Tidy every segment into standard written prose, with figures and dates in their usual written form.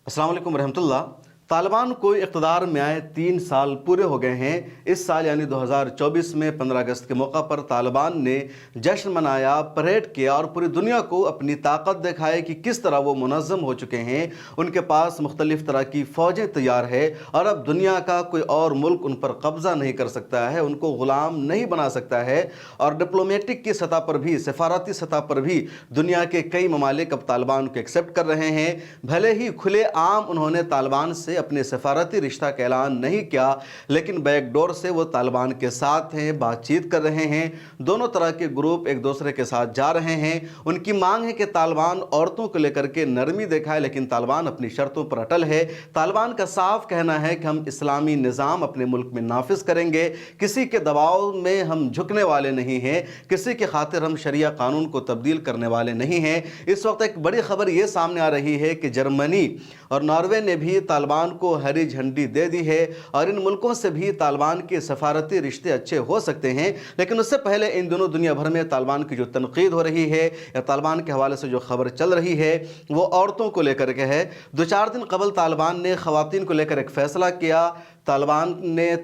अस्सलाम वालेकुम रहमतुल्लाह। तालिबान को इक़्तिदार में आए 3 साल पूरे हो गए हैं। इस साल यानी 2024 में 15 अगस्त के मौका पर तालिबान ने जश्न मनाया, परेड किया और पूरी दुनिया को अपनी ताकत दिखाई कि किस तरह वो मुनज़्ज़म हो चुके हैं। उनके पास मुख्तलिफ़ तरह की फ़ौजें तैयार है और अब दुनिया का कोई और मुल्क उन पर कब्ज़ा नहीं कर सकता है, उनको ग़ुलाम नहीं बना सकता है। और डिप्लोमेटिक की सतह पर भी, सफारती सतह पर भी दुनिया के कई ममालिक अब तालिबान को एक्सेप्ट कर रहे हैं। भले ही खुले आम उन्होंने तालिबान से अपने सफारती रिश्ता का ऐलान नहीं किया, लेकिन बैकडोर से वो तालिबान के साथ हैं, बातचीत कर रहे हैं। दोनों तरह के ग्रुप एक दूसरे के साथ जा रहे हैं। उनकी मांग है कि तालिबान औरतों को लेकर के नरमी दिखाए, लेकिन तालिबान अपनी शर्तों पर अटल है। तालिबान का साफ कहना है कि हम इस्लामी निज़ाम अपने मुल्क में नाफिज करेंगे, किसी के दबाव में हम झुकने वाले नहीं हैं, किसी के खातिर हम शरिया कानून को तब्दील करने वाले नहीं हैं। इस वक्त एक बड़ी खबर ये सामने आ रही है कि जर्मनी और नॉर्वे ने भी तालिबान को हरी झंडी दे दी है और इन मुल्कों से भी तालिबान के सफारती रिश्ते अच्छे हो सकते हैं। लेकिन उससे पहले इन दोनों दुनिया भर में तालिबान की जो तनकीद हो रही है या तालिबान के हवाले से जो खबर चल रही है वो औरतों को लेकर के है। 2-4 दिन कबल तालिबान ने ख़वातीन को लेकर एक फ़ैसला किया। तालिबान ने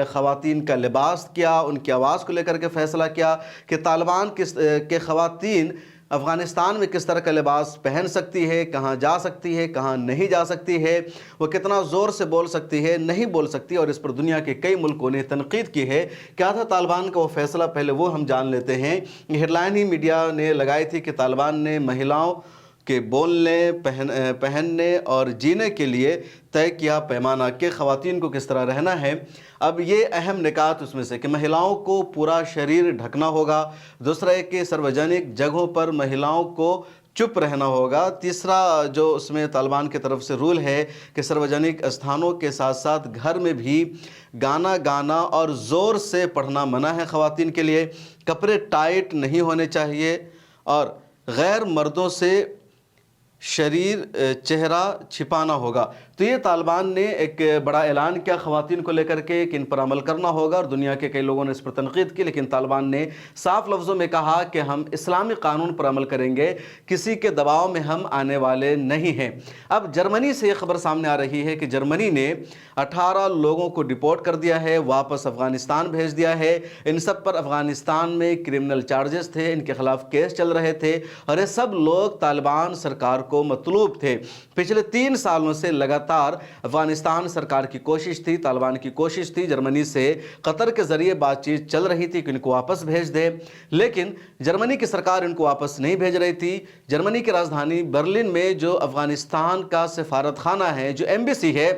ख़वातीन का लिबास किया, उनकी आवाज़ को लेकर के फ़ैसला किया कि तालिबान के ख़वातीन अफ़गानिस्तान में किस तरह का लिबास पहन सकती है, कहाँ जा सकती है, कहाँ नहीं जा सकती है, वो कितना ज़ोर से बोल सकती है, नहीं बोल सकती। और इस पर दुनिया के कई मुल्कों ने तनकीद की है। क्या था तालिबान का वो फ़ैसला, पहले वो हम जान लेते हैं। हेडलाइन ही मीडिया ने लगाई थी कि तालिबान ने महिलाओं के बोलने, पहनने और जीने के लिए तय किया पैमाना कि ख़वातीन को किस तरह रहना है। अब ये अहम निकात उसमें से कि महिलाओं को पूरा शरीर ढकना होगा, दूसरा है कि सार्वजनिक जगहों पर महिलाओं को चुप रहना होगा, तीसरा जो उसमें तालिबान की तरफ से रूल है कि सार्वजनिक स्थानों के साथ साथ घर में भी गाना गाना और ज़ोर से पढ़ना मना है ख़वातीन के लिए, कपड़े टाइट नहीं होने चाहिए और गैर मर्दों से शरीर चेहरा छिपाना होगा। तो ये तालिबान ने एक बड़ा ऐलान किया ख़वातीन को लेकर के कि इन पर अमल करना होगा और दुनिया के कई लोगों ने इस पर तनकीद की। लेकिन तालिबान ने साफ लफ्ज़ों में कहा कि हम इस्लामी कानून पर अमल करेंगे, किसी के दबाव में हम आने वाले नहीं हैं। अब जर्मनी से ये खबर सामने आ रही है कि जर्मनी ने 18 लोगों को डिपोर्ट कर दिया है, वापस अफ़गानिस्तान भेज दिया है। इन सब पर अफ़गानिस्तान में क्रिमिनल चार्जेस थे, इनके ख़िलाफ़ केस चल रहे थे और ये सब लोग तालिबान सरकार को मतलूब थे। पिछले 3 सालों से लगातार अफगानिस्तान सरकार की कोशिश थी, तालिबान की कोशिश थी, जर्मनी से कतर के जरिए बातचीत चल रही थी कि इनको वापस भेज दे, लेकिन जर्मनी की सरकार इनको वापस नहीं भेज रही थी। जर्मनी की राजधानी बर्लिन में जो अफगानिस्तान का सफारत खाना है, जो एम्बेसी है,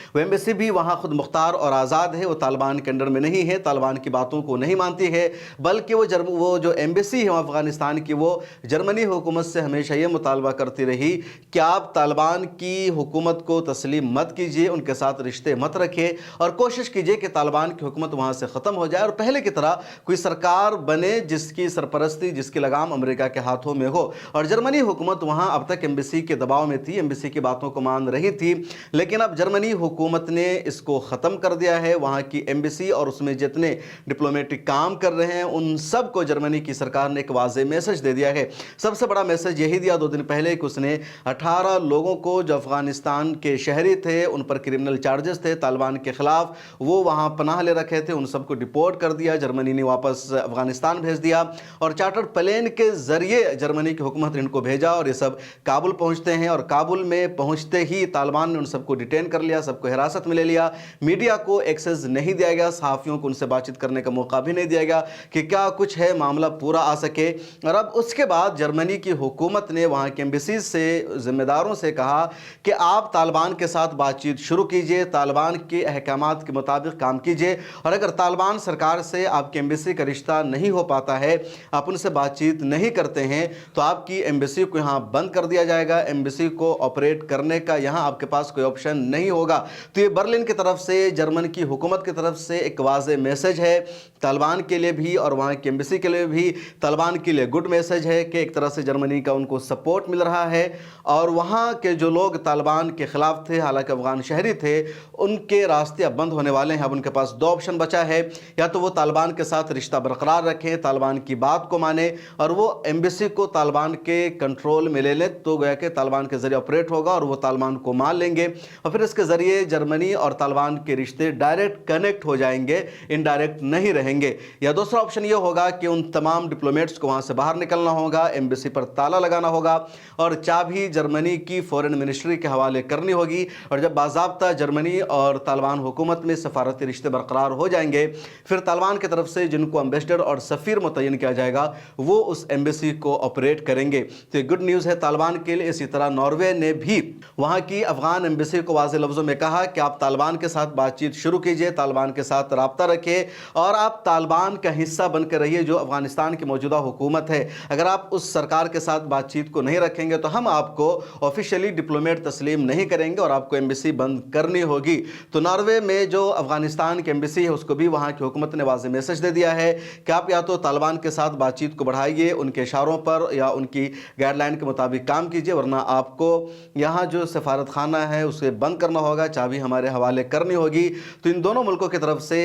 वो एम्बेसी भी वहाँ खुद मुख्तार और आज़ाद है, वो तालिबान के अंडर में नहीं है, तालिबान की बातों को नहीं मानती है, बल्कि वो जो एम्बेसी है अफ़गानिस्तान की, वो जर्मनी हुकूमत से हमेशा ये मुतालबा करती रही कि आप तालिबान की हुकूमत को तस्लीम मत कीजिए, उनके साथ रिश्ते मत रखिए और कोशिश कीजिए कि तालिबान की हुकूमत वहाँ से ख़त्म हो जाए और पहले की तरह कोई सरकार बने जिसकी सरपरस्ती, जिसकी लगाम अमेरिका के हाथों में हो। और जर्मनी हुकूमत वहाँ अब तक एम्बेसी के दबाव में थी, एम्बेसी की बातों को मान रही थी, लेकिन अब जर्मनी हुकूमत ने इसको ख़त्म कर दिया है। वहाँ की एम्बेसी और उसमें जितने डिप्लोमेटिक काम कर रहे हैं उन सब को जर्मनी की सरकार ने एक वाज़े मैसेज दे दिया है। सबसे बड़ा मैसेज यही दिया 2 दिन पहले कि उसने 18 लोगों को जो अफ़गानिस्तान के शहरी थे, उन पर क्रिमिनल चार्जेस थे तालिबान के ख़िलाफ़, वो वहाँ पनाह ले रखे थे, उन सबको डिपोर्ट कर दिया। जर्मनी ने वापस अफ़गानिस्तान भेज दिया और चार्टर्ड प्लेन के ज़रिए जर्मनी की हुकूमत ने इनको भेजा और ये सब काबुल पहुँचते हैं और काबुल में पहुँचते ही तालिबान ने उन सबको डिटेन कर लिया, सबको हिरासत में ले लिया। मीडिया को एक्सेस नहीं दिया गया, सहाफ़ियों को उनसे बातचीत करने का मौका भी नहीं दिया गया कि क्या कुछ है, मामला पूरा आ सके। और अब उसके बाद जर्मनी की हुकूमत ने वहाँ के एम्बेसी से, ज़िम्मेदारों से कहा कि आप तालिबान के साथ बातचीत शुरू कीजिए, तालिबान के अहकामात के मुताबिक काम कीजिए और अगर तालिबान सरकार से आपकी एम्बेसी का रिश्ता नहीं हो पाता है, आप उनसे बातचीत नहीं करते हैं, तो आपकी एम्बेसी को यहाँ बंद कर दिया जाएगा। एम्बेसी को ऑपरेट करने का यहाँ आपके पास कोई ऑप्शन नहीं होगा। तो ये बर्लिन की तरफ से, जर्मन की हुकूमत की तरफ से एक वाज़ेह मैसेज है तालिबान के लिए भी और वहाँ की एम्बेसी के लिए भी। तालिबान के लिए गुड मैसेज है कि एक तरह से जर्मनी का उनको सपोर्ट मिल रहा है और वहाँ के जो लोग तालिबान के ख़िलाफ़ थे, हालांकि अफ़गान शहरी थे, उनके रास्ते अब बंद होने वाले हैं। अब उनके पास दो ऑप्शन बचा है, या तो वो तालिबान के साथ रिश्ता बरकरार रखें, तालिबान की बात को माने और वो एम्बेसी को तालिबान के कंट्रोल में ले लें, तो गया कि तालिबान के ज़रिए ऑपरेट होगा और वो तालिबान को मान लेंगे और फिर इसके ज़रिए जर्मनी और तालिबान के रिश्ते डायरेक्ट कनेक्ट हो जाएंगे, इनडायरेक्ट नहीं रहेंगे। या दूसरा ऑप्शन ये होगा कि उन तमाम डिप्लोमेट्स को वहाँ से बाहर निकलना होगा, एम्बेसी पर ताला लगाना होगा और चाबी जर्मनी की फॉरेन मिनिस्ट्री के हवाले करनी होगी। और जब बाज़ाब्ता जर्मनी और तालिबान हुकूमत में सफारती रिश्ते बरकरार हो जाएंगे, फिर तालिबान की तरफ से जिनको एम्बेसडर और सफ़ीर मुतय्यन किया जाएगा वो उस एम्बेसी को ऑपरेट करेंगे। तो ये गुड न्यूज़ है तालिबान के लिए। इसी तरह नॉर्वे ने भी वहाँ की अफ़गान एम्बेसी को वाज़ेह लफ्ज़ों में कहा कि आप तालिबान के साथ बातचीत शुरू कीजिए, तालिबान के साथ रब्ता रखिए और आप तालिबान का हिस्सा बनकर रहिए जो अफ़गानिस्तान की मौजूदा हुकूमत है। अगर आप उस सरकार के साथ बातचीत को नहीं रखेंगे तो हम आपको ऑफिशियली डिप्लोमेट तस्लीम नहीं करेंगे और आपको एम्बेसी बंद करनी होगी। तो नॉर्वे में जो अफ़गानिस्तान की एम्बेसी है उसको भी वहाँ की हुकूमत ने वाज़ेह मैसेज दे दिया है कि आप या तो तालिबान के साथ बातचीत को बढ़ाइए, उनके इशारों पर या उनकी गाइडलाइन के मुताबिक काम कीजिए, वरना आपको यहाँ जो सफारत खाना है उसे बंद करना होगा, चाबी हमारे हवाले करनी होगी। तो इन दोनों मुल्कों की तरफ से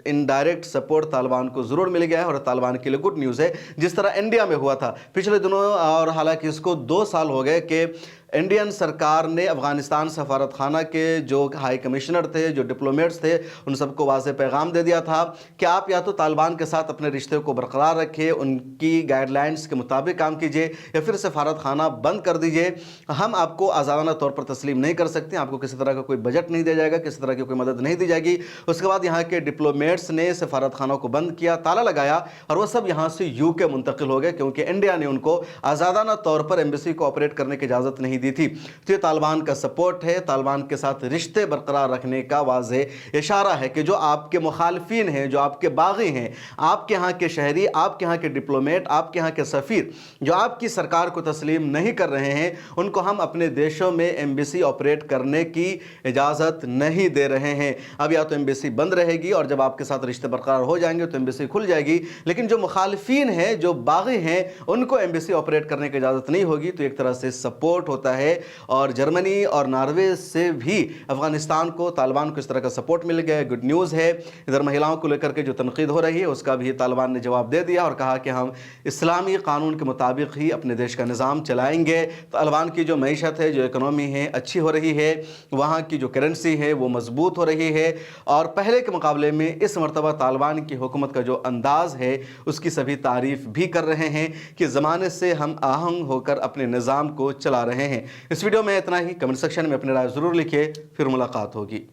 इनडायरेक्ट सपोर्ट तालिबान को ज़रूर मिल गया है और तालिबान के लिए गुड न्यूज़ है, जिस तरह इंडिया में हुआ था पिछले दिनों। और हालांकि इसको 2 साल हो गए कि इंडियन सरकार ने अफ़गानिस्तान सफारत खाना के जो हाई कमिश्नर थे, जो डिप्लोमेट्स थे, उन सबको वाज़ेह पैगाम दे दिया था कि आप या तो तालिबान के साथ अपने रिश्ते को बरकरार रखिए, उनकी गाइडलाइंस के मुताबिक काम कीजिए या फिर सफारत खाना बंद कर दीजिए। हम आपको आज़ादाना तौर पर तस्लीम नहीं कर सकते, आपको किसी तरह का कोई बजट नहीं दिया जाएगा, किसी तरह की कोई मदद नहीं दी जाएगी। उसके बाद यहाँ के डिप्लोमेट्स ने सफारत खानों को बंद किया, ताला लगाया और वह सब यहाँ से यूके मुंतकिल हो गए क्योंकि इंडिया ने उनको आज़ादाना तौर पर एम्बेसी को ऑपरेट करने की इजाज़त नहीं दी थी। तो ये तालिबान का सपोर्ट है, तालिबान के साथ रिश्ते बरकरार रखने का वाज़ेह इशारा है कि जो आपके मुखालफिन हैं, जो आपके बागी हैं, आपके यहाँ के शहरी, आपके यहाँ के डिप्लोमेट, आपके यहाँ के सफ़ीर जो आपकी सरकार को तस्लीम नहीं कर रहे हैं, उनको हम अपने देशों में एम्बेसी ऑपरेट करने की इजाज़त नहीं दे रहे हैं। अब या तो एम्बेसी बंद रहेगी और जब आपके साथ रिश्ते बरकरार हो जाएंगे तो एम्बेसी खुल जाएगी, लेकिन जो मुखालफिन हैं, जो बागी हैं, उनको एम्बेसी ऑपरेट करने की इजाज़त नहीं होगी। तो एक तरह से सपोर्ट होता है और जर्मनी और नॉर्वे से भी अफगानिस्तान को, तालिबान को इस तरह का सपोर्ट मिल गया। गुड न्यूज़ है। इधर महिलाओं को लेकर के जो तनकीद हो रही है उसका भी तालिबान ने जवाब दे दिया और कहा कि हम इस्लामी कानून के मुताबिक ही अपने देश का निज़ाम चलाएंगे। तालिबान की जो मईशत है, जो इकनॉमी है, अच्छी हो रही है, वहाँ की जो करेंसी है वो मजबूत हो रही है और पहले के मुकाबले में इस मरतबा तालिबान की हुकूमत का जो अंदाज़ है उसकी सभी तारीफ़ भी कर रहे हैं कि ज़माने से हम आहंग होकर अपने निज़ाम को चला रहे हैं। इस वीडियो में इतना ही। कमेंट सेक्शन में अपनी राय ज़रूर लिखिए, फिर मुलाकात होगी।